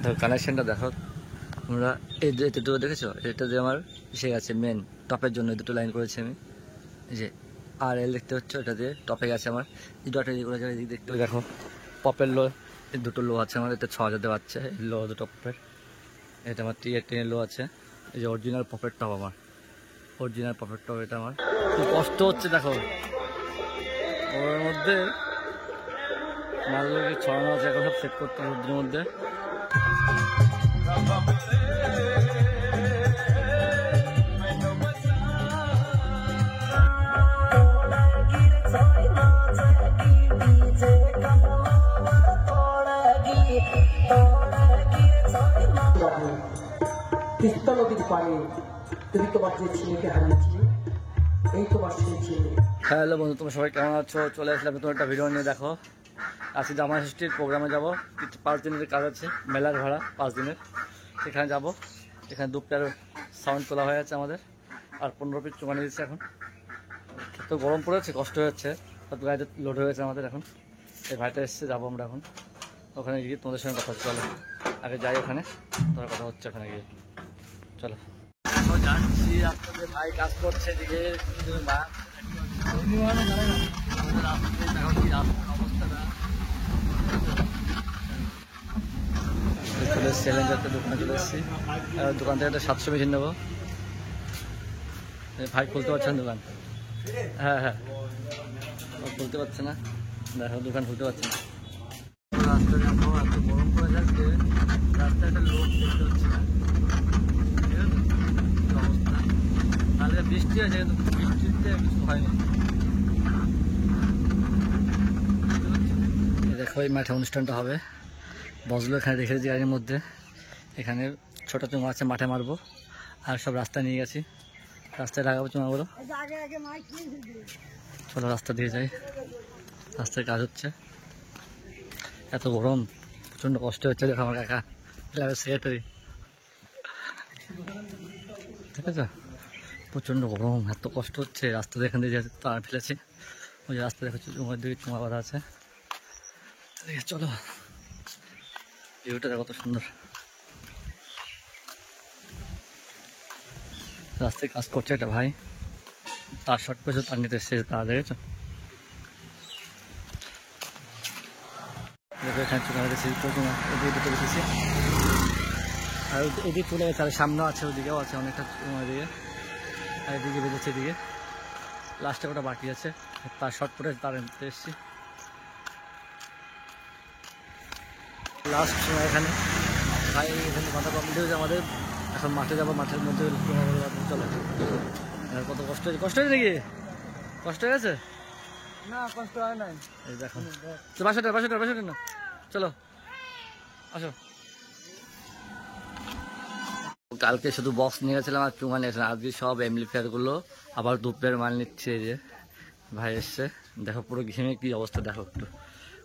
দেখো কানেকশনটা দেখো তোমরা, এই দুটো দেখেছো, এটা যে আমার এসে গেছে মেন টপের জন্য দুটো লাইন করেছি আমি, এই যে আর এল দেখতে হচ্ছে, ওটা দিয়ে টপে গেছে আমার এই দুটো করে যাবে। এদিকে দেখতে দেখো পপের লো, এই দুটো লো আছে আমার, এটা 6000 দেওয়া হচ্ছে লো দুটো পপের। এটা আমার 10 লো আছে, এই যে অরিজিনাল পপের টপ, আমার অরিজিনাল পপের টপ এটা আমার। খুব কষ্ট হচ্ছে দেখো, ওর মধ্যে মালগুলোকে ছড়ানো আছে, এখন সব সেট করতে হবে রোদ্রের মধ্যে। তিস্তা নদীর পাড়ে তুমি তোমার যে ছেলেকে হারিয়েছিলে, এই তোমার সেই ছেলে। হ্যালো বন্ধু, তোমরা সবাই কেমন আছো? চলে আসলাম নতুন একটা ভিডিও নিয়ে। দেখো আজকে জামা ষষ্ঠীর প্রোগ্রামে যাবো, 5 দিনের কাজ আছে, মেলার ভাড়া 5 দিনের, সেখানে যাব। এখানে 2 পেয়ার সাউন্ড তোলা হয়ে আছে আমাদের, আর 15 পিস চুমানি দিচ্ছে। এখন তো গরম পড়েছে, কষ্ট হচ্ছে, সব গাড়িতে লোড হয়ে গেছে আমাদের। এখন এই ভাইটা এসছে, যাবো আমরা এখন ওখানে গিয়ে তোমাদের সঙ্গে কথা হচ্ছে। চলো আগে যাই ওখানে, তোমার কথা হচ্ছে ওখানে গিয়ে। চলো যাচ্ছি, আপনাদের ভাই কাজ করছে এদিকে, চলে এসছি একটা দোকানে, চলে এসেছি। দোকান থেকে একটা 700 মেশিন নেবো। ভাই খুলতে পারছেন দোকান? হ্যাঁ হ্যাঁ, খুলতে পারছে না, দেখো দোকান খুলতে পারছে না। রাস্তা দেখো, এত গরম পড়ে যাচ্ছে, রাস্তায় একটা লোক দেখতে হচ্ছে না, অবস্থা। কালকে বৃষ্টি হয়েছে, কিন্তু বৃষ্টিতে কিছু হয়নি। দেখো এই মাঠে অনুষ্ঠানটা হবে, বসগুলো এখানে রেখে দিয়েছি গাড়ির মধ্যে। এখানে ছোটো চুমা আছে, মাঠে মারবো, আর সব রাস্তা নিয়ে গেছি, রাস্তায় লাগাবো চুমাগুলো। চলো রাস্তা দিয়ে যাই, রাস্তায় কাজ হচ্ছে। এত গরম, প্রচণ্ড কষ্ট হচ্ছে। দেখো আমার কাকা সেক্রেটারি, ঠিক আছে, প্রচণ্ড গরম, এত কষ্ট হচ্ছে। রাস্তা এখান দিয়ে যেহেতু তার ফেলেছি, ওই যে রাস্তা দেখো চুমার দিকে চুমা বাঁধা আছে। চলো ভিউটা দেখো কত সুন্দর, রাস্তায় কাজ করছে একটা ভাই, তার শর্ট পেয়েছে, তার নিতে এসছে, তারা দেখেছো। এখানে চুমা রেখেছি, ওদিকে দুটো রেখেছি, আর এদিকে চলে গেছে, আর সামনেও আছে, ওদিকেও আছে অনেকটা চুমা দিয়ে, আর এদিকে বেঁধেছে, এদিকে লাস্টে ওটা বাকি আছে, তার শর্ট পরে তার নিতে এসছি। লাস্ট সময় এখানে ভাই, এখানে মাথা কমপ্লিট হয়েছে আমাদের। এখন মাঠে যাবো, মাঠের মধ্যে চলো। কত কষ্ট হয়েছে, কষ্ট হয়েছে নাকি? কষ্ট হয়ে গেছে না, কষ্ট হয় নাই। এই দেখো, বাসাটা না, চলো আসো। কালকে শুধু বক্স নিয়ে গেছিলাম আর চুমা নিয়েছিলাম, আজকে সব এমপ্লিফায়ারগুলো আবার 2 পেয়ার মাল নিচ্ছে। এই যে ভাই এসছে, দেখো পুরো ঘেমে কি অবস্থা, দেখো একটু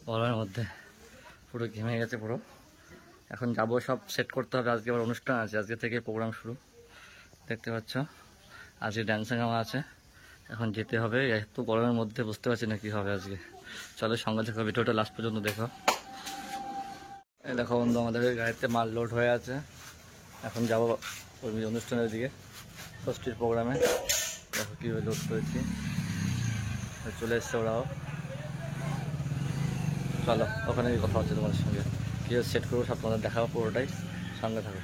গরমের মধ্যে পুরো ঘেমে গেছে পুরো। এখন যাবো, সব সেট করতে হবে, আজকে আবার অনুষ্ঠান আছে, আজকে থেকে প্রোগ্রাম শুরু, দেখতে পাচ্ছ। আজকে ড্যান্সিং আমার আছে, এখন যেতে হবে। এত গরমের মধ্যে বুঝতে পারছি না কি হবে আজকে। চলো সঙ্গে দেখো, ভিডিওটা লাস্ট পর্যন্ত দেখো। এই দেখো বন্ধু, আমাদের গাড়িতে মাল লোড হয়ে আছে, এখন যাবো ওই অনুষ্ঠানের দিকে, ষষ্ঠীর প্রোগ্রামে। দেখো কীভাবে লোড করেছি, চলে এসছে ওরাও। চলো ওখানে কথা হচ্ছে তোমাদের সঙ্গে, কীভাবে সেট করবো সব তোমাদের দেখাবো, পুরোটাই সঙ্গে থাকো।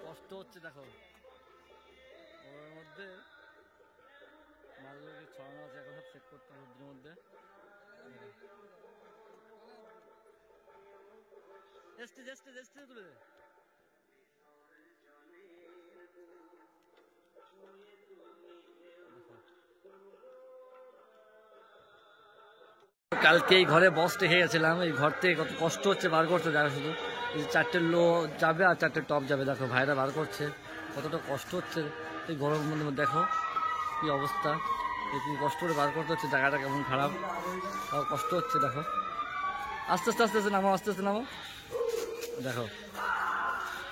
কষ্ট হচ্ছে দেখো, ওর মধ্যে মালগুলোকে ছড়ানো আছে, এখন সব সেট করতে হবে রোদ্রের মধ্যে। তুলে দে। কালকে এই ঘরে বস রেখে গেছিলাম, এই ঘর থেকে কত কষ্ট হচ্ছে বার করতে, দেখো শুধু 4টে লো যাবে আর 4টে টপ যাবে, দেখো ভাইরা বার করছে, কতটা কষ্ট হচ্ছে এই গরমের মধ্যে। দেখো কি অবস্থা, কি কষ্ট করে বার করতে হচ্ছে, জায়গাটা কেমন খারাপ, কষ্ট হচ্ছে। দেখো আস্তে আস্তে আস্তে আস্তে নামো, আস্তে আস্তে নামো, দেখো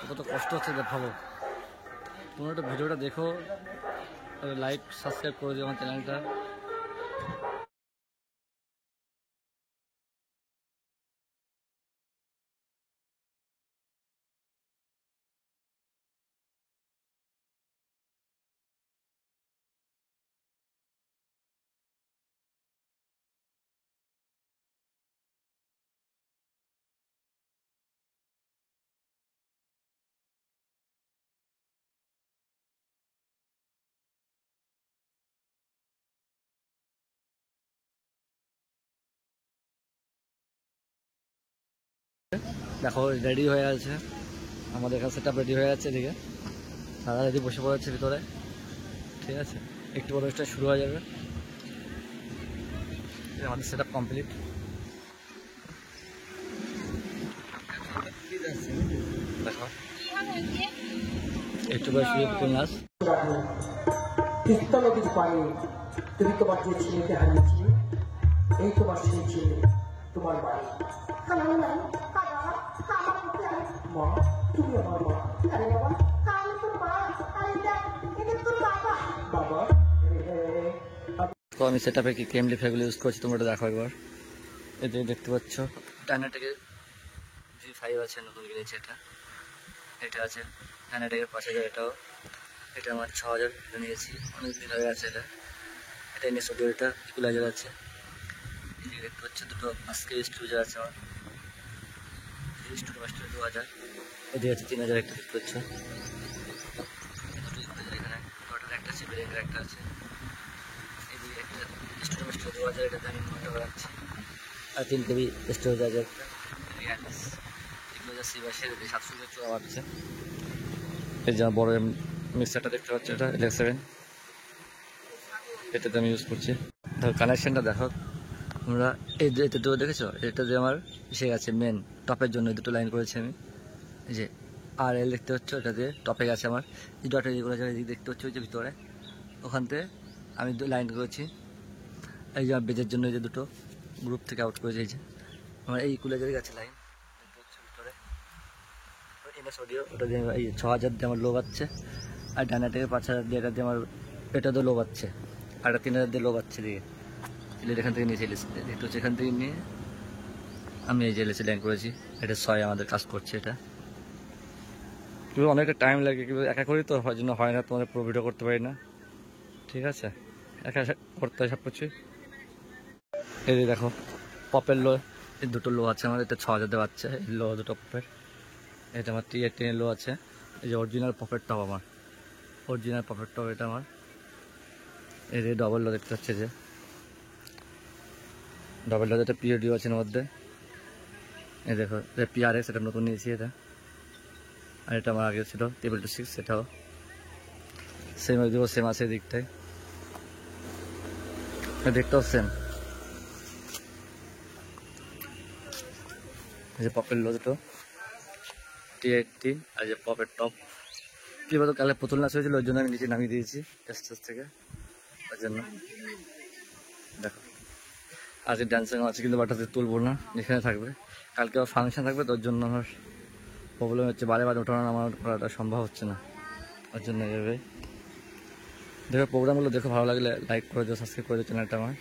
কত কষ্ট হচ্ছে, ভাবো তোমরা একটা ভিডিওটা দেখো, লাইক সাবস্ক্রাইব করে দিও আমার চ্যানেলটা। দেখো রেডি হয়ে আছে, আমাদের কাছে সেটআপ রেডি হয়ে যাচ্ছে। এদিকে দাদা রেডি বসে পড়েছে ভিতরে, ঠিক আছে। একটু পরে অনুষ্ঠান শুরু হয়ে যাবে। আমাদের সেটআপ কমপ্লিট। দেখো একটু পরে শুরু পুতুল নাচ। তিস্তা নদীর পাড়ে তুমি তোমার যে ছেলেকে হারিয়েছিলে, এই তোমার সেই ছেলে, তোমার বাড়ি। মা, তুমি আমার মা। বাবা, তো আমি সেটআপে কি কেমলি ফ্যাগুলো ইউজ করছি তোমরা দেখো একবার। এই যে দেখতে পাচ্ছ ডায়নাটেকের G5 আছে, নতুন কিনেছি এটা। এটা আছে ডায়নাটেকের 5000, এটাও। এটা আমার 6000 নিয়েছি, অনেক দিন হয়ে আছে এটা। এটা এনে স্টুডিও, এটা ইকুলাইজার আছে। এই যে দেখতে পাচ্ছ দুটো আজকে স্টুডিও আছে আমার, স্টুডিও মাস্টার 2000। এদিকে আছে 3000, একটা দেখতে পাচ্ছ। দুটো ইকুলাইজার এখানে, টোটাল একটা আছে, ব্রেকের একটা আছে। এদিকে একটা স্টুডিও মাস্টার 2000, এটা আমি মনে রাখছি। আর 3 কেবি স্টোরেজ আছে একটা। ইকুলাইজার C/এর 700 ওয়াট আছে। এই যে বড় মিক্সারটা দেখতে পাচ্ছ, এটা Alexa 7, এটাতে আমি ইউজ করছি। ধর কানেকশনটা দেখো তোমরা, এই যে এটা দুটো দেখেছো, এটা যে আমার এসে গেছে মেন টপের জন্য দুটো লাইন করেছি আমি। এই যে RL দেখতে পাচ্ছ, এটা দিয়ে টপে গেছে আমার। এই ডটের যেগুলো এদিকে দেখতে পাচ্ছ, ওই যে ভিতরে ওখান থেকে আমি লাইন করেছি। এই যে আমার বেজের জন্য এই যে দুটো গ্রুপ থেকে আউট করেছে। এই যে আমার এই ইকুলাইজারে গেছে লাইন দেখতে পাচ্ছ ভিতরে। এনএস অডিও, ওটা দিয়ে এই 6000 দিয়ে আমার লো পাচ্ছে। আর ডানাটেকে 5000 দিয়ে, এটা দিয়ে আমার এটা তো লো পাচ্ছে। আর এটা 3000 দিয়ে লো পাচ্ছে দিকে। এলের এখান থেকে নিয়েছি, একটু হচ্ছে এখান থেকে নিয়ে আমি এই যে এলএসি লাইন করেছি। এটা 6 আমাদের কাজ করছে। এটা কিন্তু অনেকটা টাইম লাগে, কিন্তু একা করি তো হয় জন্য হয় না, তোমাদের পুরো ভিডিও করতে পারি না, ঠিক আছে। একা করতে হয় সব কিছু। এই যে দেখো পপের লো, এই দুটো লো আছে আমার। এটা 6000 দেওয়া আছে, এই লো দুটো পপের। এটা আমার T18 লো আছে। এই যে অরিজিনাল পপের টপ আমার, অরিজিনাল পপের টপ এটা আমার। এই যে ডবল লো দেখতে পাচ্ছে, যে ডবল লো, এটা POD আছে এর মধ্যে। এই দেখো এটা PRX, এটা নতুন নিয়েছি এটা। আর এটা আমার আগে ছিল 226, এটাও সেম, ওইদিকেও সেম আছে দিকটায়, দেখতেও সেম। এই যে পপের লো দুটো T80, আর যে পপের টপ। কি বলতো কালে পুতুল নাচ হয়েছিল, ওই জন্য আমি নিচে নামিয়ে দিয়েছি স্টেজ থেকে, ওই জন্য। দেখো আজকে ড্যান্সিং আছে, কিন্তু বাটাতে তুলবো না, এখানে থাকবে। কালকে আবার ফাংশন থাকবে, তো ওর জন্য আমার প্রবলেম হচ্ছে, বারে বারে ওঠানো আমার করাটা সম্ভব হচ্ছে না, ওর জন্য এইভাবে। দেখো প্রোগ্রামগুলো দেখো, ভালো লাগলে লাইক করে দিও, সাবস্ক্রাইব করে দিও চ্যানেলটা আমার।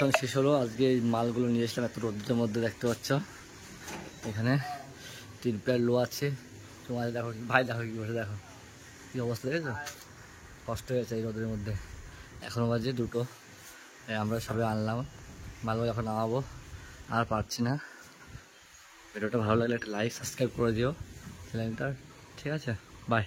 অনুষ্ঠান শেষ হলো। আজকে এই মালগুলো নিয়ে এসলাম এত রোদ্রের মধ্যে, দেখতে পাচ্ছ এখানে 3 প্লেয়ার লো আছে। তোমার দেখো ভাই, দেখো কি বসে, দেখো কি অবস্থা, দেখেছো? কষ্ট হয়েছে এই রোদের মধ্যে। এখনও বাজে 2টো। আমরা সবাই আনলাম মালগুলো, এখন নামাবো, আর পারছি না। ভিডিওটা ভালো লাগলে একটা লাইক সাবস্ক্রাইব করে দিও চ্যানেলটার, ঠিক আছে? বাই।